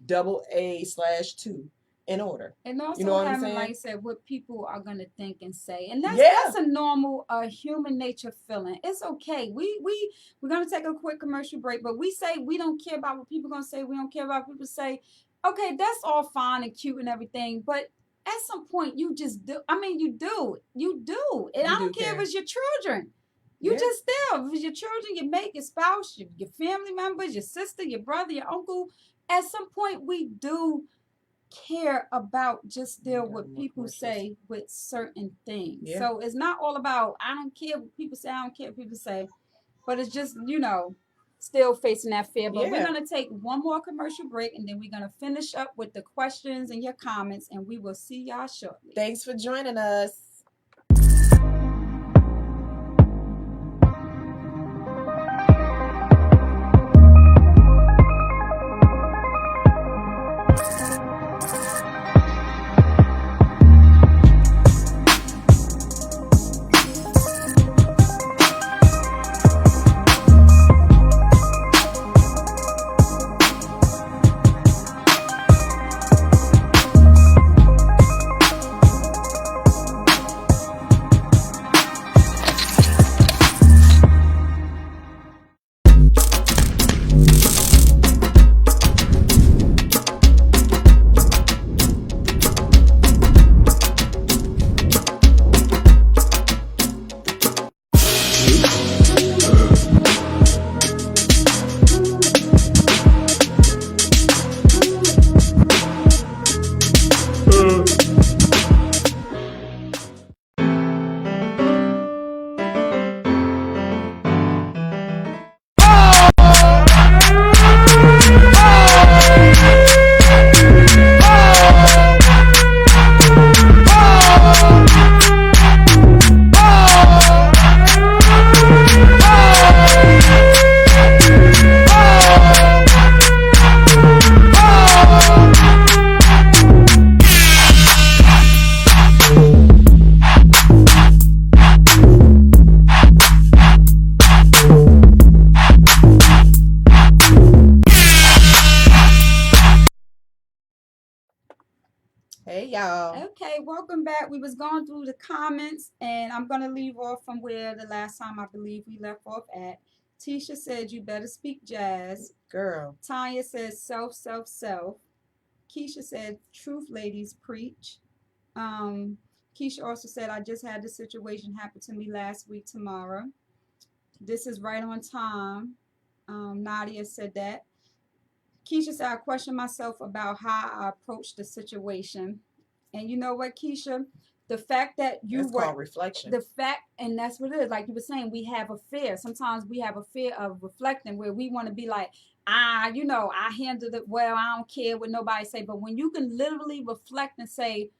AA/2 in order. And also you know what having, like I said, what people are gonna think and say, and that's a normal human nature feeling. It's okay. We're gonna take a quick commercial break, but we say we don't care about what people gonna say. We don't care about what people say. Okay, that's all fine and cute and everything, but at some point you just do. I mean, you do, and I don't care if it's your children. You just still, if it's your children, your mate, your spouse, your family members, your sister, your brother, your uncle. At some point, we do care about just still what people say with certain things. Yeah. So it's not all about, I don't care what people say, I don't care what people say, but it's just, still facing that fear. But we're going to take one more commercial break, and then we're going to finish up with the questions and your comments, and we will see y'all shortly. Thanks for joining us. Hey y'all. Okay, welcome back. We was going through the comments, and I'm gonna leave off from where the last time I believe we left off at. Tisha said you better speak jazz. Girl. Tanya says self. Keisha said truth ladies preach. Keisha also said I just had this situation happen to me last week, Tamara. This is right on time. Nadia said that. Keisha said, I question myself about how I approached the situation. And you know what, Keisha? The fact that that's called reflection. The fact, and that's what it is. Like you were saying, we have a fear. Sometimes we have a fear of reflecting where we want to be like, I handled it well. I don't care what nobody say. But when you can literally reflect and say,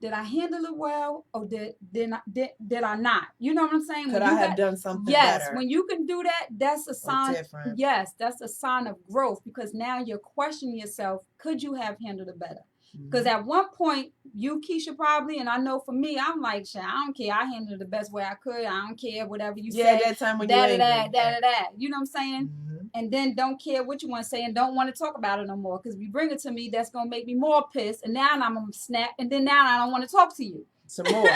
did I handle it well, or did I not? You know what I'm saying? Could I have done something better? Yes, when you can do that, that's a sign. Yes, that's a sign of growth, because now you're questioning yourself. Could you have handled it better? Because at one point, you, Keisha, probably, and I know for me, I'm like, shit, I don't care. I handled it the best way I could. I don't care, whatever you say. Yeah, that time when you're angry. You know what I'm saying? And then don't care what you want to say and don't want to talk about it no more. Because if you bring it to me, that's going to make me more pissed. And now I'm going to snap. And then now I don't want to talk to you. Some more.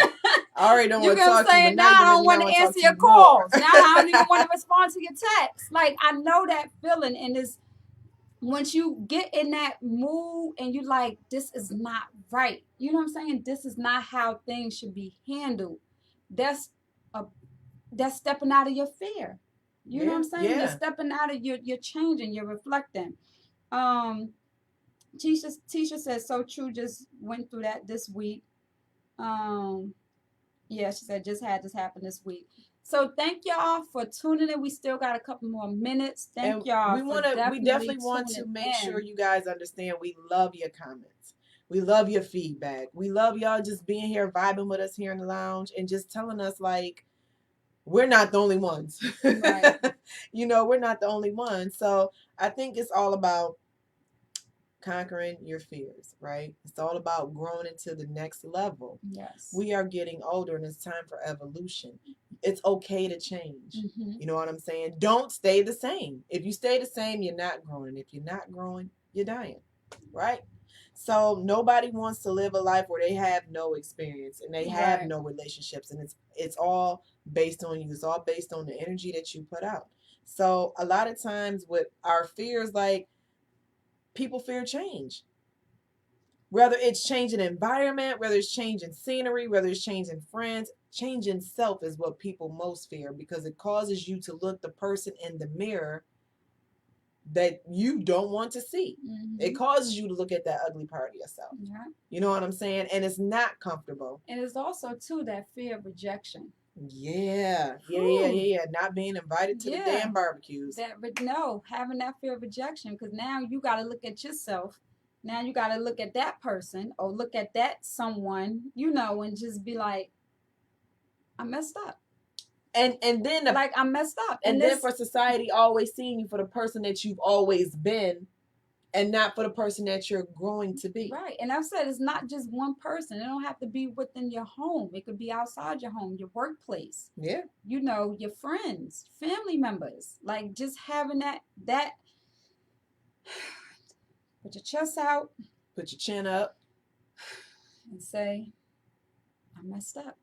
I already don't want to talk to you. Now I don't want to answer your calls. Now I don't even want to respond to your texts. Like, I know that feeling. And it's, once you get in that mood and you like, this is not right. You know what I'm saying? This is not how things should be handled. That's stepping out of your fear. You know what I'm saying? Yeah. You're stepping out of you're changing, you're reflecting. Tisha says, so true, just went through that this week. She said, just had this happen this week. So thank y'all for tuning in. We still got a couple more minutes. Thank y'all. We definitely want to make sure you guys understand we love your comments. We love your feedback. We love y'all just being here, vibing with us here in the lounge and just telling us, like, we're not the only ones. Right. We're not the only ones. So I think it's all about conquering your fears, right? It's all about growing into the next level. Yes. We are getting older and it's time for evolution. It's okay to change. You know what I'm saying? Don't stay the same. If you stay the same, you're not growing. If you're not growing, you're dying, right? So nobody wants to live a life where they have no experience and they have no relationships, and it's all based on you. It's all based on the energy that you put out. So a lot of times with our fears, like, people fear change. Whether it's changing environment, whether it's changing scenery, whether it's changing friends, changing self is what people most fear, because it causes you to look the person in the mirror that you don't want to see. It causes you to look at that ugly part of yourself. Yeah. You know what I'm saying? And it's not comfortable. And it's also, too, that fear of rejection. Yeah. Not being invited to the damn barbecues. But no, having that fear of rejection, because now you got to look at yourself. Now you got to look at that person or look at that someone, you know, and just be like, I messed up. And then like, I messed up. And then for society always seeing you for the person that you've always been, and not for the person that you're growing to be. Right. And I've said it's not just one person. It don't have to be within your home. It could be outside your home, your workplace. Yeah. You know, your friends, family members. Like, just having that put your chest out. Put your chin up. And say, I messed up.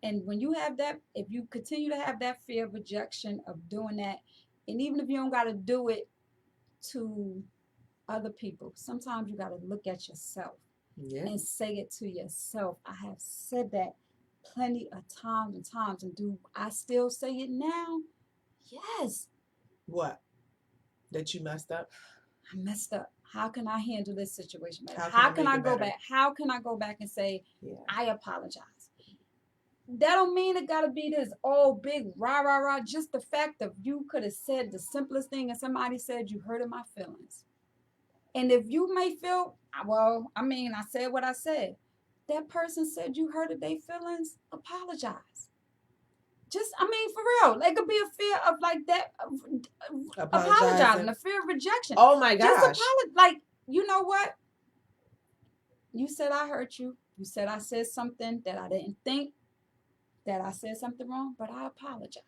And when you have that, if you continue to have that fear of rejection, of doing that, and even if you don't got to do it to other people, sometimes you got to look at yourself and say it to yourself. I have said that plenty of times, and do I still say it now? Yes. What? That you messed up? I messed up. How can I handle this situation better? How can I go back? How can I go back and say, I apologize? That don't mean it gotta be this all big rah. Just the fact of you could have said the simplest thing and somebody said you hurted my feelings. And if you may feel, well, I mean, I said what I said. That person said you hurted their feelings. Apologize. Just, I mean, for real. It could be a fear of like that, apologizing, a fear of rejection. Oh my gosh. Just apologize. Like, you know what? You said I hurt you. You said I said something that I didn't think. That I said something wrong, but I apologize.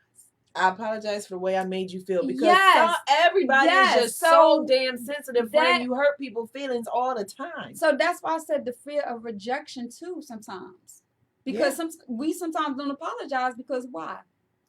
I apologize for the way I made you feel, because everybody is just so damn sensitive when you hurt people's feelings all the time. So that's why I said the fear of rejection too sometimes. Because we sometimes don't apologize because why?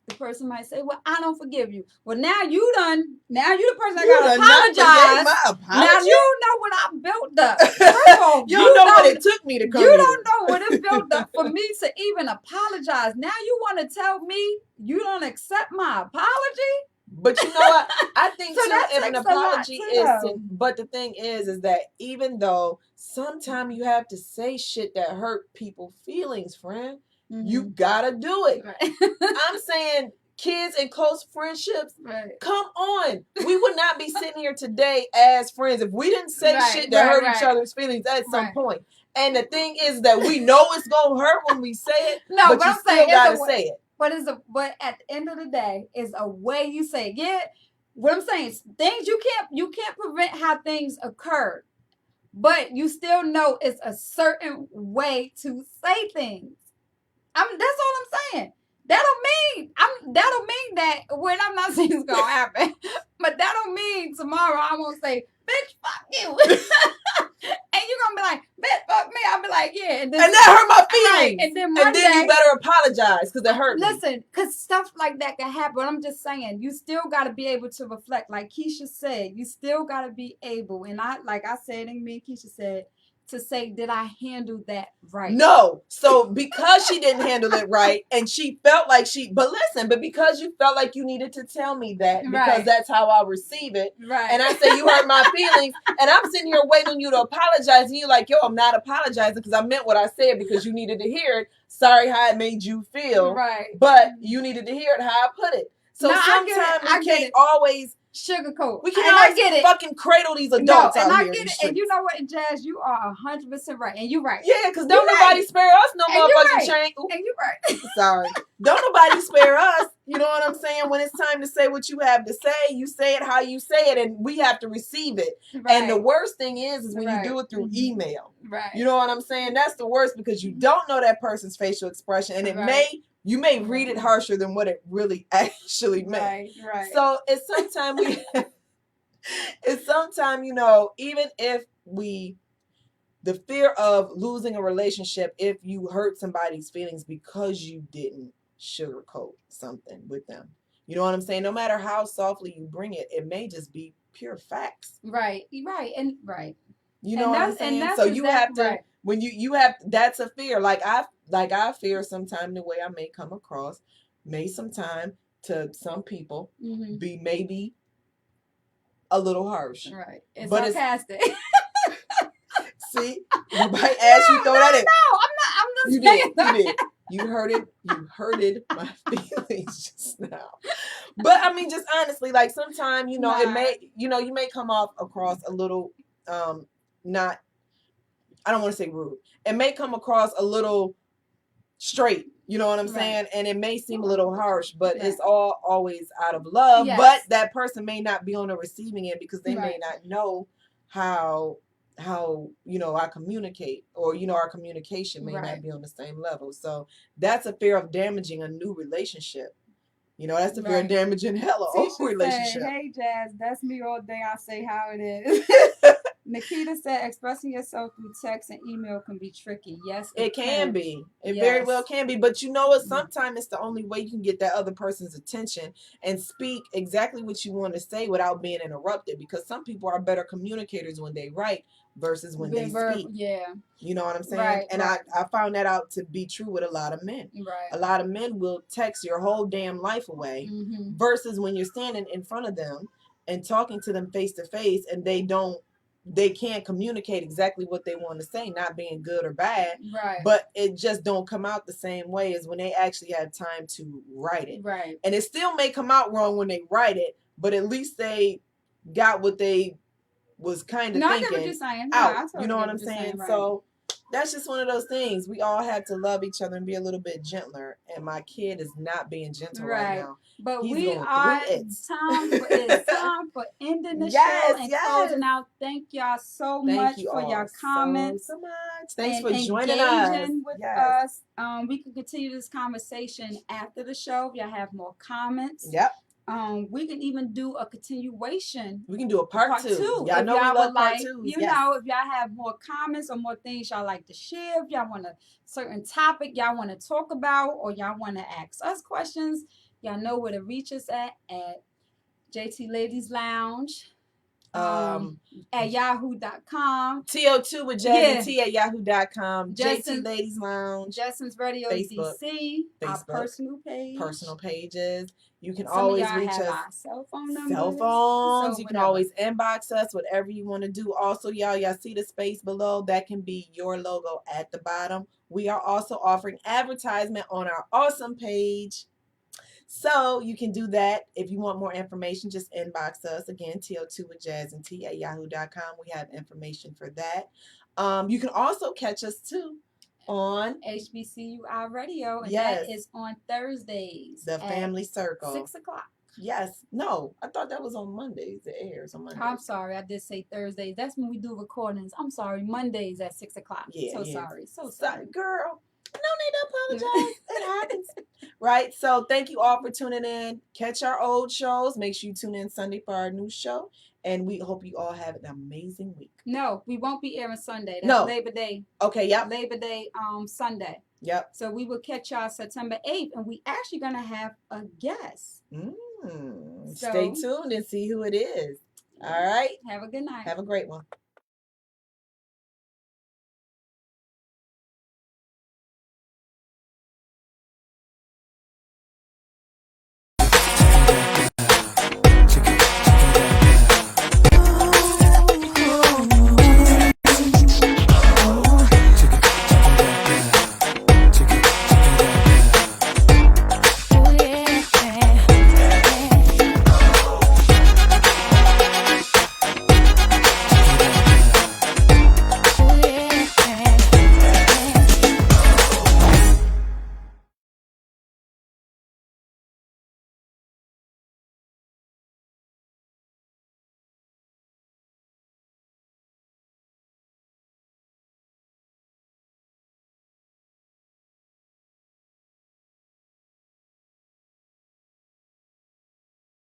The person might say, well, I don't forgive you. Well, now you the person that got to apologize. Now you know what I built up. First of all, you don't know what it took me to come. You don't know what it built up for me to even apologize. Now you want to tell me you don't accept my apology? But you know what? I think too, if an apology is, but the thing is that even though sometimes you have to say shit that hurt people's feelings, friend, you gotta do it. Right. I'm saying kids and close friendships, come on. We would not be sitting here today as friends if we didn't say shit that hurt each other's feelings at some point. And the thing is that we know it's gonna hurt when we say it, but you still gotta say it. But at the end of the day, it's a way you say it. Yeah, what I'm saying is things you can't prevent how things occur, but you still know it's a certain way to say things. That's all I'm saying. That don't mean that when I'm not saying it's gonna happen, but that don't mean tomorrow I won't say, bitch, fuck you. And you're gonna be like, bitch, fuck me. I'll be like, yeah. And that hurt my feelings. And then Monday, you better apologize because it hurt me. Listen, because stuff like that can happen. I'm just saying, you still gotta be able to reflect. Like Keisha said, you still gotta be able. And I said, and me and Keisha said, to say, did I handle that right? No. So because she didn't handle it right and she felt like but because you felt like you needed to tell me that because that's how I receive it. Right. And I say, you hurt my feelings. And I'm sitting here waiting on you to apologize. And you're like, yo, I'm not apologizing because I meant what I said because you needed to hear it. Sorry how it made you feel. Right. But you needed to hear it how I put it. So sometimes you can't always sugarcoat. We And I cannot get it. fucking cradle these No, adults and out I here. get it. And you know what, Jazz, you are 100% right. And you're right. Yeah, because don't You're nobody right. spare us no And you're motherfucking right. chain. Ooh, And you're right. sorry. Don't nobody spare us. You know what I'm saying? When it's time to say what you have to say, you say it how you say it, and we have to receive it. Right. And the worst thing is when you do it through email. Right. You know what I'm saying? That's the worst because you don't know that person's facial expression, and you may read it harsher than what it really actually meant. Right. Right. So it's sometimes you know, even if the fear of losing a relationship if you hurt somebody's feelings because you didn't sugarcoat something with them. You know what I'm saying? No matter how softly you bring it, it may just be pure facts. Right. Right. And right. You know what I'm saying? And so you have to right. when you have that's a fear. Like I fear sometime the way I may come across may sometime to some people be maybe a little harsh. Right. It's but sarcastic. See, nobody asked you throw that in. No, I'm not You saying did. You did. You hurted my feelings just now. But I mean, just honestly, like sometimes, you know, it may, you know, you may come off across a little, not, I don't want to say rude. It may come across a little straight. You know what I'm saying? And it may seem a little harsh, but it's all always out of love. Yes. But that person may not be on the receiving end because they may not know how you know I communicate, or you know our communication may not be on the same level. So that's a fear of damaging a new relationship. You know, that's the fear of damaging hella old relationship. Said, hey Jazz, that's me all day. I say how it is. Nikita said, expressing yourself through text and email can be tricky. Yes, it can be. It very well can be. But you know what? Sometimes it's the only way you can get that other person's attention and speak exactly what you want to say without being interrupted. Because some people are better communicators when they write versus when they speak. Yeah. You know what I'm saying? And I found that out to be true with a lot of men. Right. A lot of men will text your whole damn life away versus when you're standing in front of them and talking to them face to face and they can't communicate exactly what they want to say, not being good or bad. Right. But it just don't come out the same way as when they actually have time to write it. Right. And it still may come out wrong when they write it, but at least they got what they was kind of thinking I get what you're saying. out. Yeah, I totally you know what get I'm you're saying? Right. So that's just one of those things. We all have to love each other and be a little bit gentler. And my kid is not being gentle right now. But He's we are it's time for ending the show and closing out. Thank y'all so much for your comments. So much. Thanks for joining us. With us. We can continue this conversation after the show if y'all have more comments. Yep. We can even do a continuation. We can do a part two. Y'all know we love part two. You know, if y'all have more comments or more things y'all like to share, if y'all want a certain topic y'all want to talk about, or y'all want to ask us questions, y'all know where to reach us at JTLadies Lounge. At yahoo.com. TO2 with Jazz and T at yahoo.com. JTLadies Lounge. JetsonzRadio Facebook. DC. Our personal page. Personal pages. You can Some always of y'all reach have us. Our cell phone numbers. Cell phones. So you can always inbox us, whatever you want to do. Also, y'all see the space below. That can be your logo at the bottom. We are also offering advertisement on our awesome page. So you can do that. If you want more information, just inbox us. Again, TO2 with Jazz and T at yahoo.com. We have information for that. You can also catch us too on HBCUI Radio. And that is on Thursdays. The Family Circle. 6 o'clock. Yes. No, I thought that was on Mondays. It airs on Mondays. I'm sorry. I did say Thursdays. That's when we do recordings. I'm sorry. Mondays at 6 o'clock. Yeah. Sorry. So sorry. Girl. No need to apologize. It happens. Right? So thank you all for tuning in. Catch our old shows. Make sure you tune in Sunday for our new show. And we hope you all have an amazing week. No, we won't be airing Sunday. That's Labor Day. Okay, yep. Labor Day Sunday. Yep. So we will catch y'all September 8th. And we actually going to have a guest. Stay tuned and see who it is. All right. Have a good night. Have a great one.